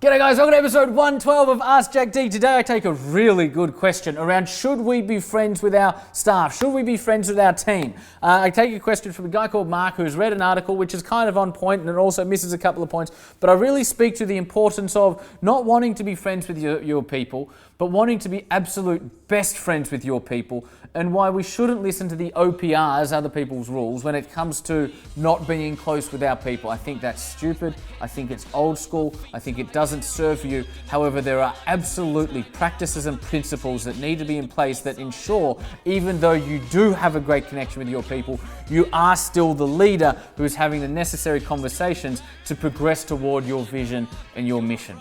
G'day guys, welcome to episode 112 of Ask Jack D. Today I take a really good question around should we be friends with our staff? Should we be friends with our team? I take a question from a guy called Mark who's read an article which is kind of on point and it also misses a couple of points, but I really speak to the importance of not wanting to be friends with your people, but wanting to be absolute best friends with your people, and why we shouldn't listen to the OPRs, other people's rules, when it comes to not being close with our people. I think that's stupid. I think it's old school. I think it doesn't serve you. However, there are absolutely practices and principles that need to be in place that ensure, even though you do have a great connection with your people, you are still the leader who's having the necessary conversations to progress toward your vision and your mission.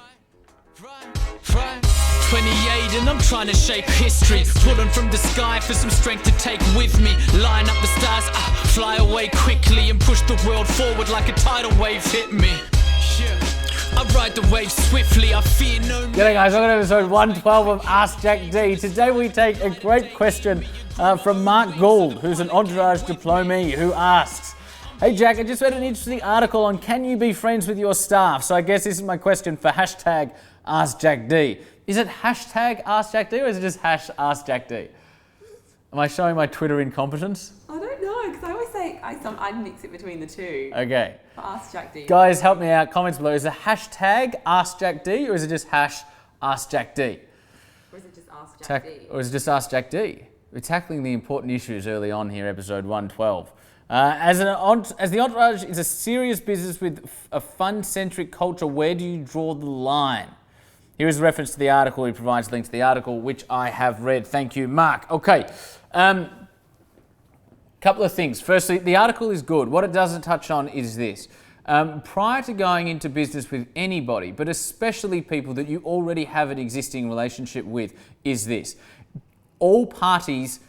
28 and I'm trying to shape history, pulling from the sky for some strength to take with me, line up the stars, fly away quickly and push the world forward like a tidal wave hit me. I ride the wave swiftly, I fear no. G'day guys, welcome to episode 112 of Ask Jack D. Today we take a great question from Mark Gould, who's an Entourage diplomee, who asks, hey Jack, I just read an interesting article on can you be friends with your staff? So I guess this is my question for hashtag Ask Jack D. Is it hashtag Ask Jack D or is it just hash Ask Jack D? Am I showing my Twitter incompetence? I don't know, because I always say I mix it between the two. Okay. For Ask Jack D. Guys, help me out. Comments below. Is it hashtag Ask Jack D or is it just hash Ask Jack D? Or is it just Ask Jack D? Or is it just Ask Jack D? We're tackling the important issues early on here, episode 112. As the Entourage is a serious business with a fun-centric culture, where do you draw the line? Here is a reference to the article. He provides a link to the article, which I have read. Thank you, Mark. Okay, couple of things. Firstly, the article is good. What it doesn't touch on is this. Prior to going into business with anybody, but especially people that you already have an existing relationship with, is this. All parties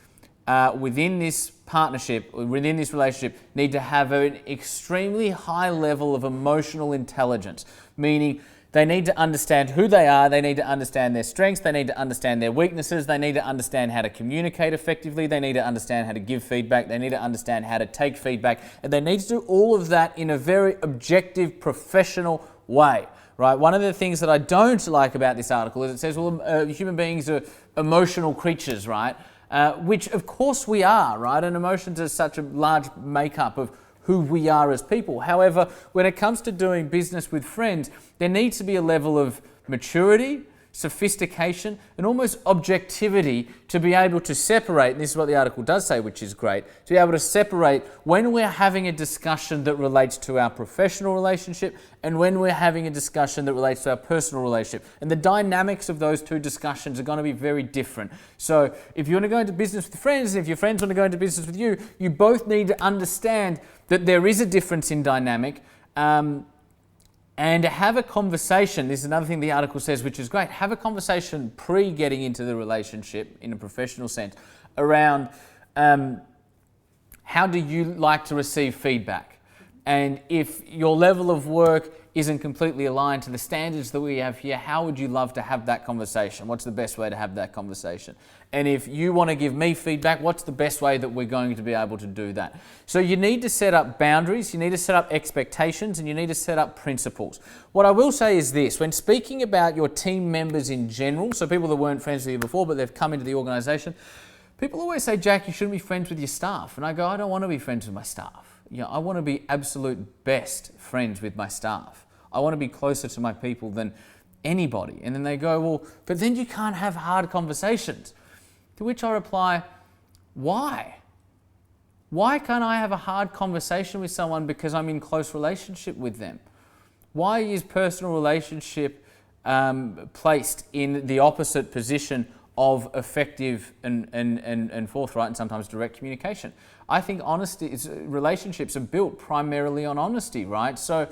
within this partnership, within this relationship, need to have an extremely high level of emotional intelligence, meaning they need to understand who they are, they need to understand their strengths, they need to understand their weaknesses, they need to understand how to communicate effectively, they need to understand how to give feedback, they need to understand how to take feedback, and they need to do all of that in a very objective, professional way. Right? One of the things that I don't like about this article is it says, well, human beings are emotional creatures, right? Which of course we are, right? And emotions are such a large makeup of who we are as people. However, when it comes to doing business with friends, there needs to be a level of maturity, sophistication, and almost objectivity to be able to separate, and this is what the article does say, which is great, to be able to separate when we're having a discussion that relates to our professional relationship and when we're having a discussion that relates to our personal relationship. And the dynamics of those two discussions are going to be very different. So if you want to go into business with friends, and if your friends want to go into business with you, you both need to understand that there is a difference in dynamic, and have a conversation. This is another thing the article says, which is great. Have a conversation pre-getting into the relationship in a professional sense around how do you like to receive feedback? And if your level of work isn't completely aligned to the standards that we have here, how would you love to have that conversation? What's the best way to have that conversation? And if you want to give me feedback, what's the best way that we're going to be able to do that? So you need to set up boundaries, you need to set up expectations, and you need to set up principles. What I will say is this, when speaking about your team members in general, so people that weren't friends with you before, but they've come into the organization, people always say, Jack, you shouldn't be friends with your staff. And I go, I don't want to be friends with my staff. You know, I want to be absolute best friends with my staff. I want to be closer to my people than anybody. And then they go, well, but then you can't have hard conversations. To which I reply, why? Why can't I have a hard conversation with someone because I'm in close relationship with them? Why is personal relationship placed in the opposite position of effective and forthright and sometimes direct communication? I think relationships are built primarily on honesty, right? So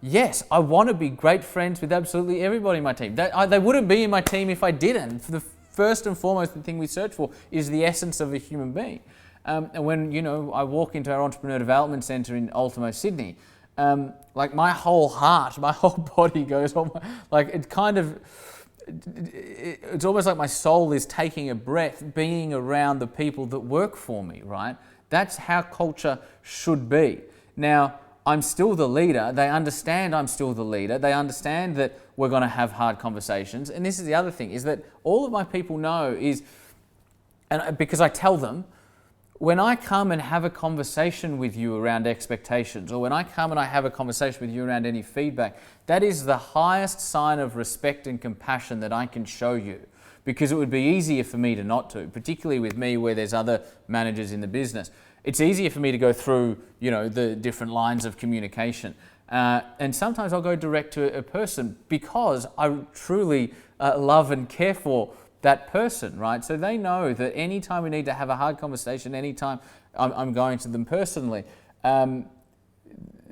yes, I want to be great friends with absolutely everybody in my team. They wouldn't be in my team if I didn't. For the first and foremost, the thing we search for is the essence of a human being. And when I walk into our Entrepreneur Development Centre in Ultimo, Sydney, like my whole heart, my whole body goes on. Like it's almost like my soul is taking a breath being around the people that work for me, right? That's how culture should be. Now, I'm still the leader. They understand I'm still the leader. They understand that we're going to have hard conversations. And this is the other thing, is that all of my people know is, and because I tell them, when I come and have a conversation with you around expectations, or when I come and I have a conversation with you around any feedback, that is the highest sign of respect and compassion that I can show you. Because it would be easier for me to not to, particularly with me where there's other managers in the business. It's easier for me to go through, the different lines of communication. And sometimes I'll go direct to a person because I truly love and care for that person, right? So they know that anytime we need to have a hard conversation, anytime I'm going to them personally,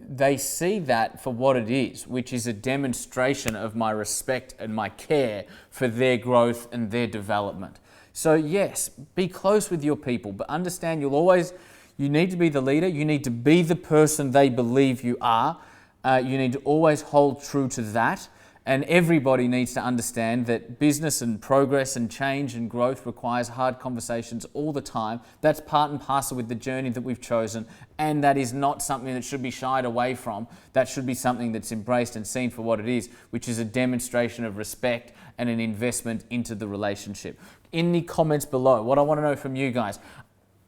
they see that for what it is, which is a demonstration of my respect and my care for their growth and their development. So yes, be close with your people, but understand you need to be the leader. You need to be the person they believe you are. You need to always hold true to that. And everybody needs to understand that business and progress and change and growth requires hard conversations all the time. That's part and parcel with the journey that we've chosen. And that is not something that should be shied away from. That should be something that's embraced and seen for what it is, which is a demonstration of respect and an investment into the relationship. In the comments below, what I want to know from you guys,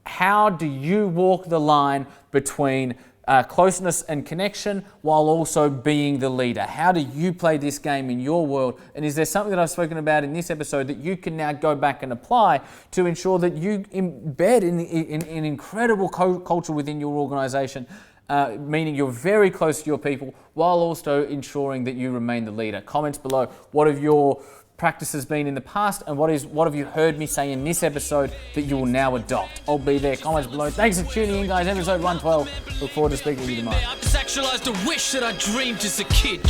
how do you walk the line between closeness and connection while also being the leader? How do you play this game in your world? And is there something that I've spoken about in this episode that you can now go back and apply to ensure that you embed in incredible culture within your organization, meaning you're very close to your people while also ensuring that you remain the leader? Comments below. What have your practices been in the past, and what have you heard me say in this episode that you will now adopt? I'll be there. Comments below. Thanks for tuning in, guys. Episode 112. Look forward to speaking with you tomorrow. I've just actualized a wish that I dreamed as a kid.